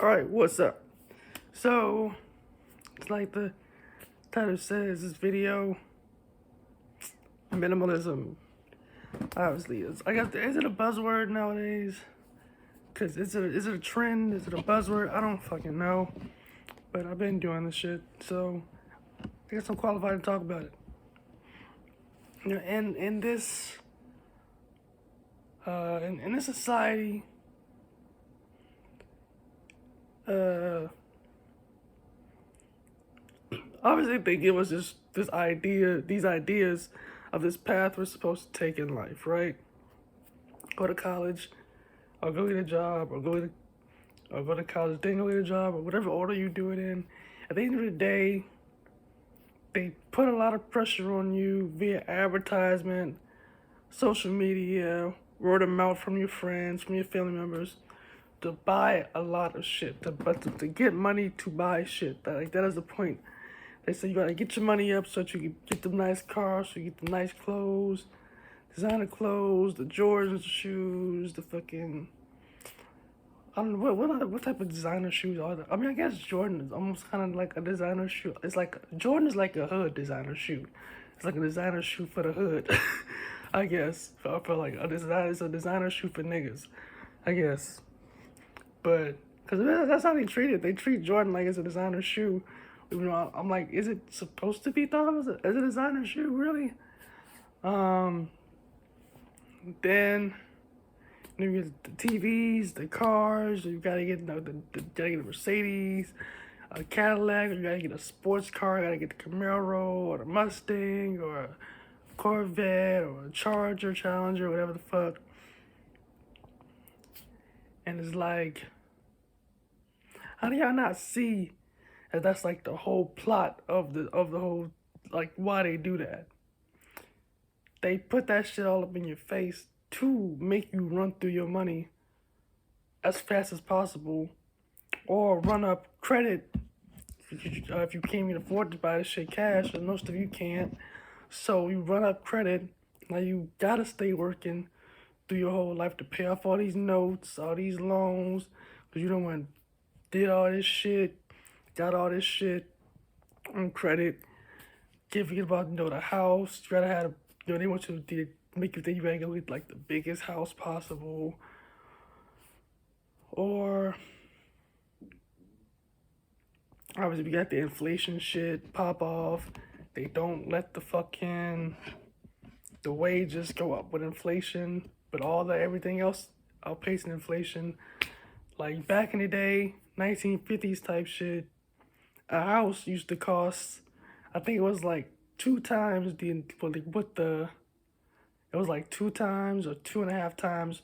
Alright, what's up? So, it's like the title says, this video, minimalism, obviously is. I guess, is it a buzzword nowadays? Because is it a trend? Is it a buzzword? I don't fucking know. But I've been doing this shit, so I guess I'm qualified to talk about it. You know, in this, in this society, obviously they give us these ideas of this path we're supposed to take in life, right? Go to college, or go get a job, or go to college, then go get a job, or whatever order you do it in. At the end of the day, they put a lot of pressure on you via advertisement, social media, word of mouth from your friends, from your family members, to buy a lot of shit, to get money to buy shit. That is the point. They say you gotta get your money up so that you can get the nice cars, so you get the nice clothes, designer clothes, the Jordans shoes, the fucking, I don't know what type of designer shoes are there. I mean, I guess Jordan is almost kind of like a designer shoe. It's like Jordan is like a hood designer shoe. It's like a designer shoe for the hood, I guess. I feel like it's a designer shoe for niggas, I guess. But because that's how they treat it. They treat Jordan like it's a designer shoe. You know, I'm like, is it supposed to be thought of as a designer shoe, really? Then you get the TVs, the cars. You gotta get gotta get a Mercedes, a Cadillac. You gotta get a sports car. You gotta get the Camaro or the Mustang or a Corvette or a Charger, Challenger, whatever the fuck. And it's like, how do y'all not see that that's like the whole plot of the whole, like, why they do that? They put that shit all up in your face to make you run through your money as fast as possible, or run up credit if you can't even afford to buy this shit cash, and most of you can't. So you run up credit. Now you gotta stay working through your whole life to pay off all these notes, all these loans, because you don't want did all this shit, got all this shit on credit. Can't forget about the house. You gotta have they want you to make you think you gotta get like the biggest house possible, or obviously we got the inflation shit pop off. They don't let the wages go up with inflation, but all the everything else outpacing inflation. Like back in the day, 1950s type shit, a house used to cost, I think it was like two times it was like two times or two and a half times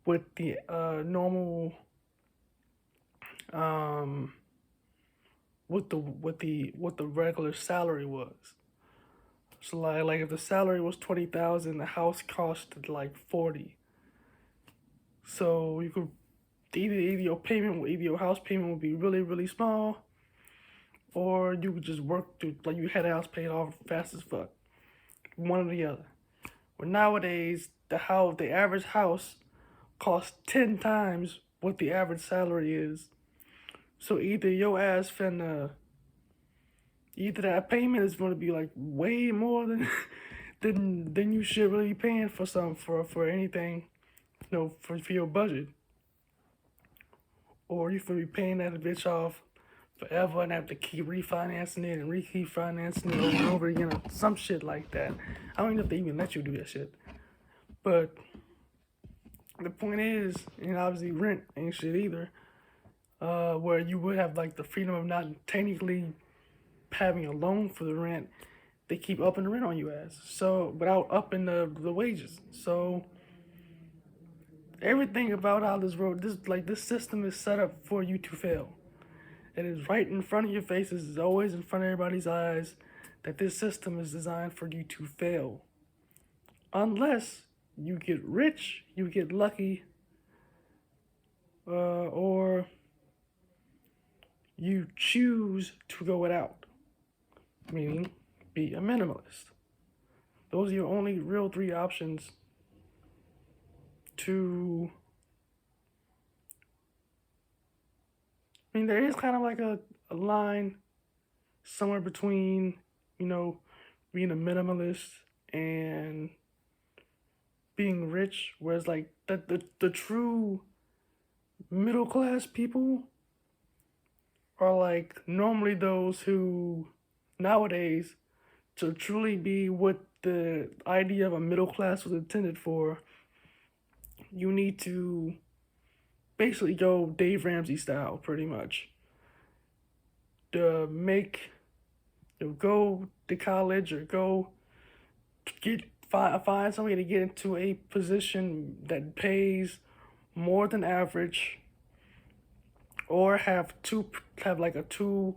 what the normal um what the regular salary was. So like if the salary was 20,000, the house costed like 40. So you could either your house payment would be really really small, or you could just work through, like, you had a house paid off fast as fuck. One or the other. But nowadays, the average house costs 10 times what the average salary is. So either that payment is gonna be like way more than than you should really be paying for anything, for your budget. Or you gonna be paying that bitch off forever and have to keep refinancing it and keep financing it over and over again, or some shit like that. I don't even know if they even let you do that shit. But the point is, and obviously rent ain't shit either, where you would have like the freedom of not technically having a loan for the rent. They keep upping the rent on you as, so without upping the wages. So everything about how this system is set up for you to fail. It is right in front of your faces. It's always in front of everybody's eyes that this system is designed for you to fail. Unless you get rich, you get lucky, or you choose to go without, meaning be a minimalist. Those are your only real three options to I mean, there is kind of like a line somewhere between, you know, being a minimalist and being rich, whereas like the true middle class people are like normally those who nowadays to truly be what the idea of a middle class was intended for, you need to basically go Dave Ramsey style pretty much. To make go to college or go get find somebody to get into a position that pays more than average, or have like a two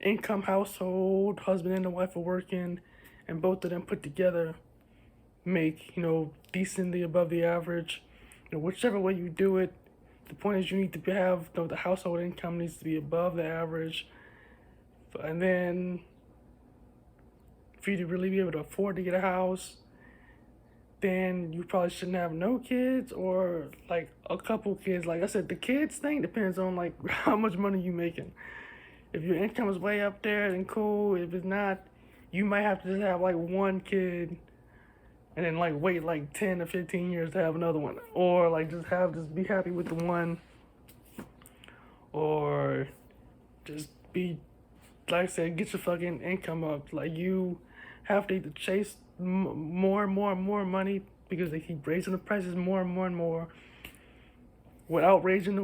income household, husband and the wife are working, and both of them put together make decently above the average. Whichever way you do it, the point is you need to have the household income needs to be above the average, and then for you to really be able to afford to get a house, then you probably shouldn't have no kids or like a couple kids. Like I said, the kids thing depends on like how much money you making. If your income is way up there, then cool. If it's not, you might have to just have like one kid and then like wait like 10 to 15 years to have another one. Or like just be happy with the one. Or just be, like I said, get your fucking income up. Like you have to chase more and more and more money because they keep raising the prices more and more and more without raising the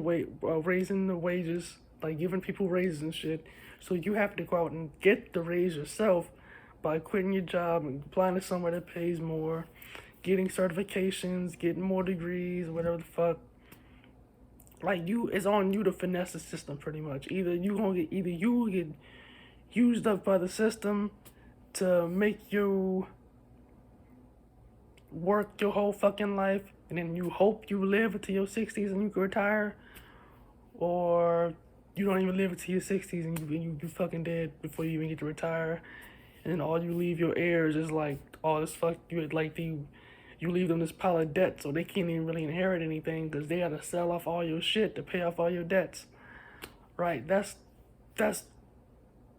wages, like giving people raises and shit. So you have to go out and get the raise yourself by quitting your job and applying to somewhere that pays more, getting certifications, getting more degrees, whatever the fuck. Like it's on you to finesse the system pretty much. Either you will get used up by the system to make you work your whole fucking life, and then you hope you live until your 60s and you can retire, or you don't even live until your 60s and you fucking dead before you even get to retire, and then all you leave your heirs is like all this you leave them this pile of debt, so they can't even really inherit anything because they gotta sell off all your shit to pay off all your debts. Right? That's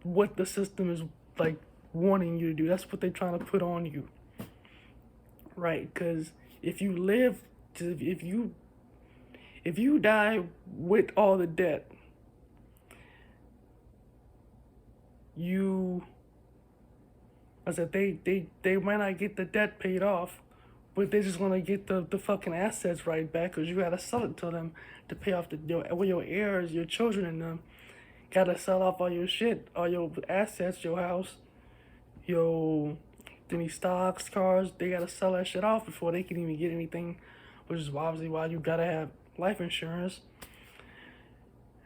what the system is like wanting you to do. That's what they're trying to put on you. Right? Because if you die with all the debt, they might not get the debt paid off, but they just want to get the fucking assets right back because you gotta sell it to them to pay off your heirs, your children, and them gotta sell off all your shit, all your assets, your house, your any stocks, cars. They gotta sell that shit off before they can even get anything, which is obviously why you gotta have life insurance.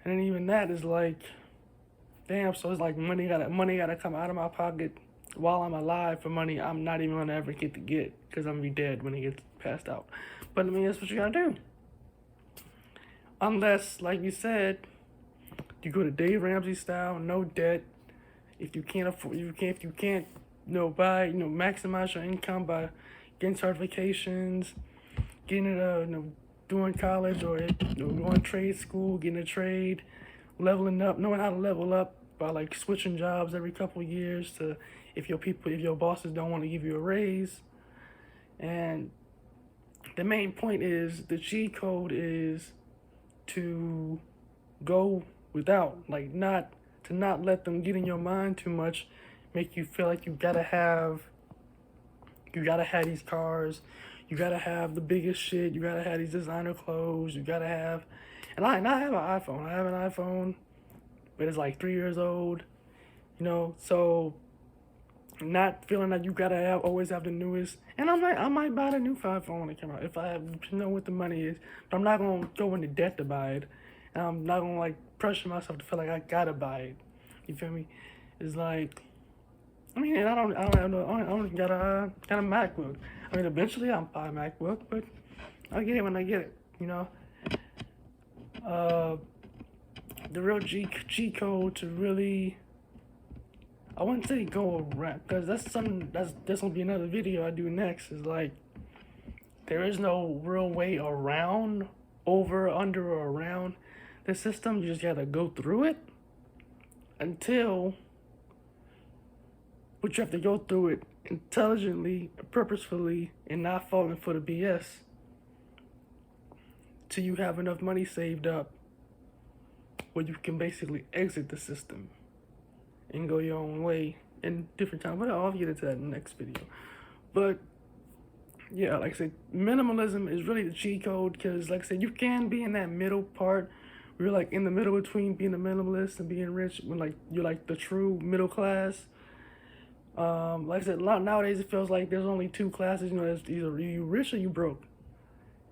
And then even that is like, damn. So it's like money gotta come out of my pocket while I'm alive for money I'm not even gonna ever get to get because I'm gonna be dead when it gets passed out. But I mean, that's what you gotta do. Unless, like you said, you go to Dave Ramsey style, no debt. If you can't maximize your income by getting certifications, getting doing college or going to trade school, getting a trade, leveling up, knowing how to level up by like switching jobs every couple of years to if your bosses don't want to give you a raise. And the main point is the cheat code is to go without, like not let them get in your mind too much, make you feel like you gotta have these cars, you gotta have the biggest shit, you gotta have these designer clothes, you gotta have, and I have an iPhone, but it's like 3 years old, so not feeling like you gotta always have the newest, and I might buy the new iPhone when it come out if I have what the money is, but I'm not gonna go into debt to buy it, and I'm not gonna like pressure myself to feel like I gotta buy it. You feel me? It's like, I mean, I don't got a MacBook. I mean, eventually I'll buy a MacBook, but I'll get it when I get it. The real G code to really, I wouldn't say go around, because that's gonna be another video I do next. Is like, there is no real way around, over, under, or around the system. You just gotta go through it until, but you have to go through it intelligently, purposefully, and not falling for the BS till you have enough money saved up where you can basically exit the system and go your own way in different time. But I'll get into that in the next video. But yeah, like I said, minimalism is really the cheat code because, like I said, you can be in that middle part. We're like in the middle between being a minimalist and being rich when like you're like the true middle class. Like I said, nowadays it feels like there's only two classes. You know, there's either you rich or you broke,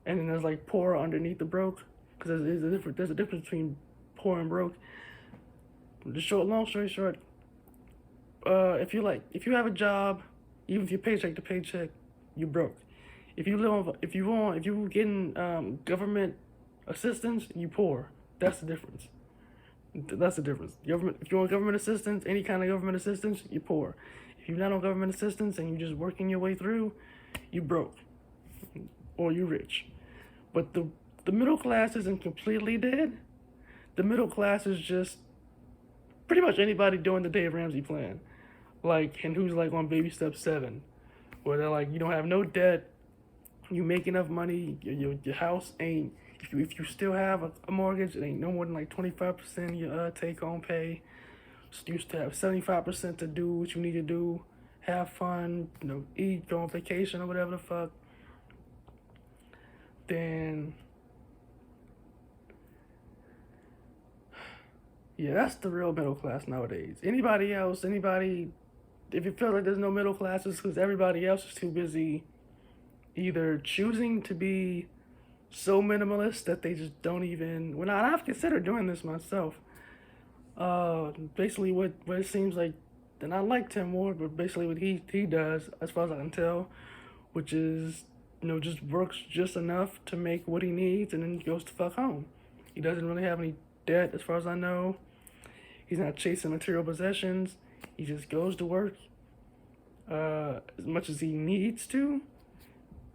and then there's like poor underneath the broke. Because there's a difference between poor and broke. Long story short, if you have a job, even if you're paycheck to paycheck, you broke. If you getting government assistance, you poor. That's the difference. That's the difference. If you want government assistance, any kind of government assistance, you're poor. If you're not on government assistance and you're just working your way through, you broke, or you rich. But the middle class isn't completely dead. The middle class is just pretty much anybody doing the Dave Ramsey plan, like, and who's like on baby step 7, where they're like, you don't have no debt, you make enough money, your house ain't, if you still have a mortgage, it ain't no more than like 25% of your take home pay. So you used to have 75% to do what you need to do, have fun, eat, go on vacation or whatever the fuck. Then yeah, that's the real middle class nowadays. Anybody, if you feel like there's no middle class, it's because everybody else is too busy either choosing to be so minimalist that they just don't even, when I've considered doing this myself. Basically what it seems like, and I like Tim Moore, but basically what he does, as far as I can tell, which is, just works just enough to make what he needs and then goes to fuck home. He doesn't really have any debt, as far as I know. He's not chasing material possessions. He just goes to work as much as he needs to,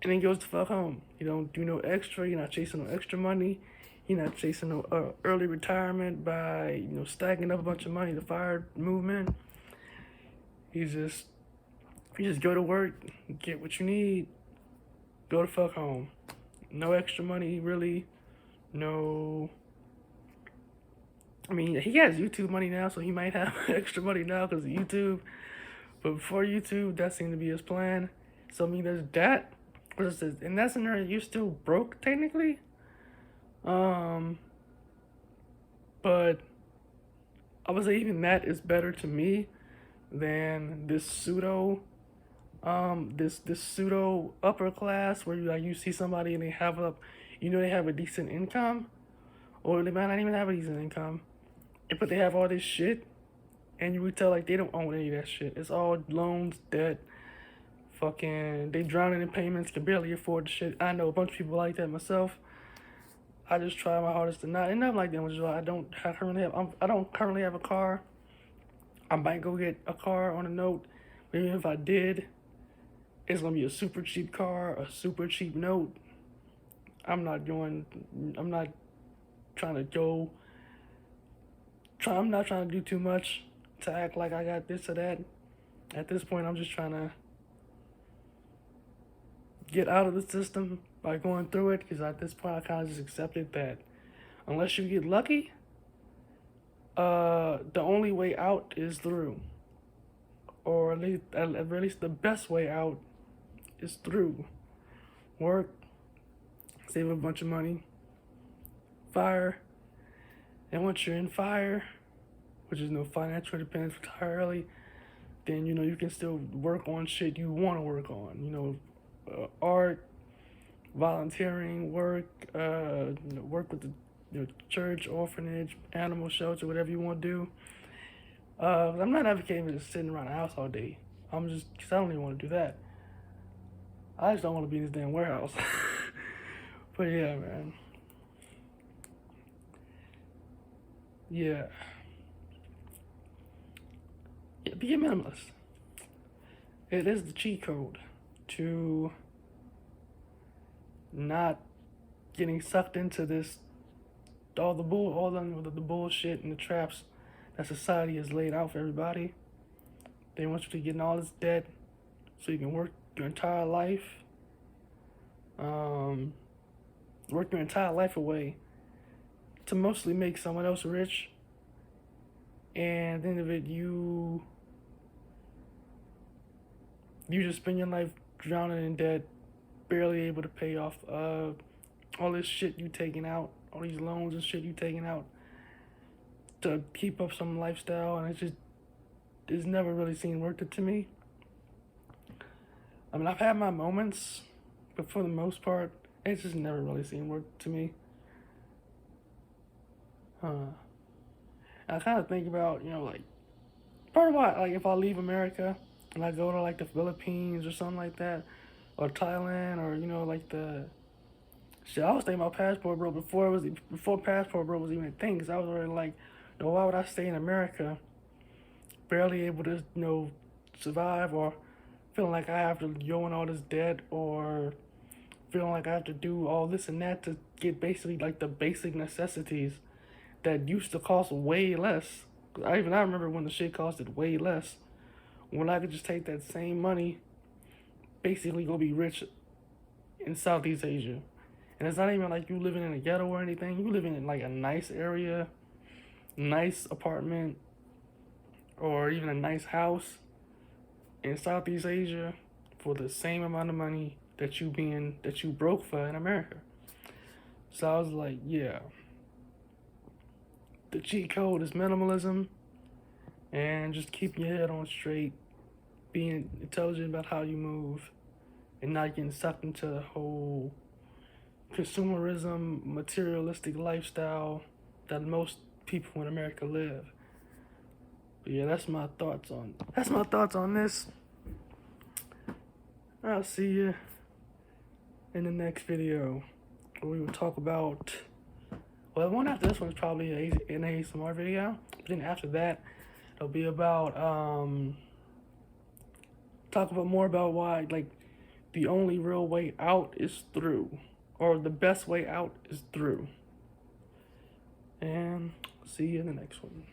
and then goes to fuck home. You don't do no extra. You're not chasing no extra money. You're not chasing no early retirement by stacking up a bunch of money. The FIRE movement. You just go to work, get what you need, go to fuck home. No extra money, really. No. I mean, he has YouTube money now, so he might have extra money now because of YouTube. But before YouTube, that seemed to be his plan. So, I mean, there's that. In that scenario, you're still broke, technically. But I would say even that is better to me than this pseudo upper class where you see somebody and they have they have a decent income, or they might not even have a decent income, but they have all this shit, and you would tell like they don't own any of that shit. It's all loans, debt, fucking, they drowning in payments, can barely afford the shit. I know a bunch of people like that myself. I just try my hardest to not, and I'm like that, which is why I don't currently have a car. I might go get a car on a note, but even if I did, it's gonna be a super cheap car, a super cheap note. I'm not trying to do too much to act like I got this or that. At this point, I'm just trying to get out of the system by going through it, because at this point, I kind of just accepted that unless you get lucky, the only way out is through. Or at least the best way out is through. Work, save a bunch of money, FIRE, and once you're in FIRE, which is no financial independence, retire early, then you can still work on shit you want to work on. Art, volunteering, work with the church, orphanage, animal shelter, whatever you want to do. I'm not advocating for just sitting around the house all day. Because I don't even want to do that. I just don't want to be in this damn warehouse. But yeah, man. Yeah. Be a minimalist. It is the cheat code to not getting sucked into this the bullshit and the traps that society has laid out for everybody. They want you to get in all this debt so you can work your entire life, work your entire life away to mostly make someone else rich. And at the end of it, you just spend your life drowning in debt, barely able to pay off all this shit you taking out, all these loans and shit you taking out to keep up some lifestyle, and it's never really seemed worth it to me. I mean, I've had my moments, but for the most part, it's just never really seemed worth it to me. I kind of think about, like, part of why, like, if I leave America and I go to, like, the Philippines or something like that, or Thailand, or, like the shit, I was thinking about Passport Bro before Passport Bro was even a thing, because I was already like, why would I stay in America, barely able to, survive, or feeling like I have to go in all this debt, or feeling like I have to do all this and that to get basically like the basic necessities that used to cost way less. I remember when the shit costed way less, when I could just take that same money, basically go be rich in Southeast Asia. And it's not even like you living in a ghetto or anything. You living in like a nice area, nice apartment, or even a nice house in Southeast Asia for the same amount of money that you broke for in America. So I was like, yeah. The cheat code is minimalism, and just keeping your head on straight, being intelligent about how you move, and not getting sucked into the whole consumerism, materialistic lifestyle that most people in America live. But yeah, that's my thoughts on this. I'll see you in the next video, where we will talk about, well, the one after this one is probably an ASMR video. But then after that, it'll be about talk about more about why, like, the only real way out is through, or the best way out is through. And see you in the next one.